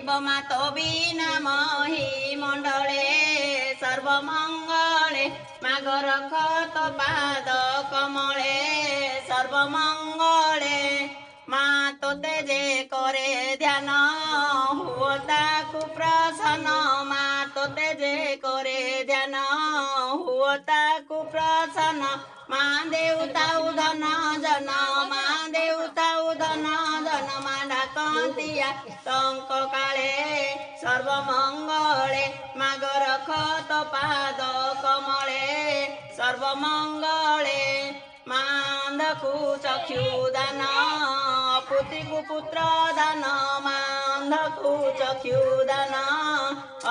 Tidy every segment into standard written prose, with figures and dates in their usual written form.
शिव मातो बीना मही मंडले सर्वमंगले माग रखत पाद कमले सर्वमंगले मातो तेजे करे ध्यान हुओता कुप्रसन्न मातो तेजे करे ध्यान हुओता कुप्रसन्न मा देवता उधन जन मा देवता उधन जन मा डाकंतिया टंक काळे सर्वमंगले माग रखत पाद कमले सर्वमंगले मांधकु चक्षुदान अपुत्रिकु पुत्र दान मांधकु चक्षुदान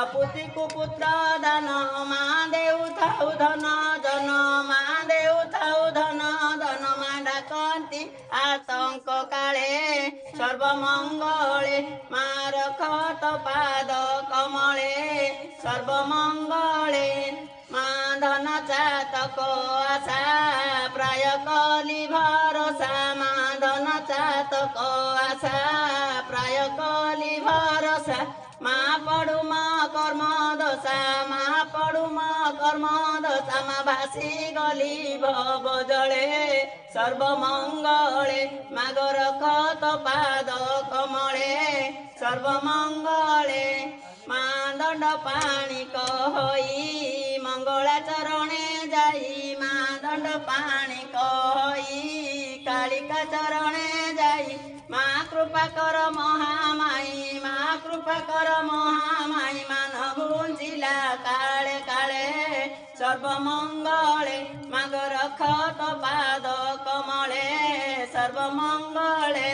अपुत्रिकु पुत्र दान मा देवता उधन जन मा देवता उधन जन मा डाकंती आतंक काळे सर्वमंगले मा रखत पाद कमले सर्वमंगले मा धन चातक आशा प्राय कली भरोसा मा धन चातक आशा प्राय कली भरोसा मा पडु म कर्म दशा मा पडु म कर्म दशा मा भासी गली भव जले सर्वमंगले माग रखत पाद कमले सर्वमंगले मा दंड पाणी कहई मंगला चरणे जाई मा दंड पाणी कहई कालिका चरणे जाई मा कृपा कर महामाई मा कृपा कर महामाई मान गुंजिला काळे काळे सर्वमंगले माग रखत पाद कमले सर्वमंगले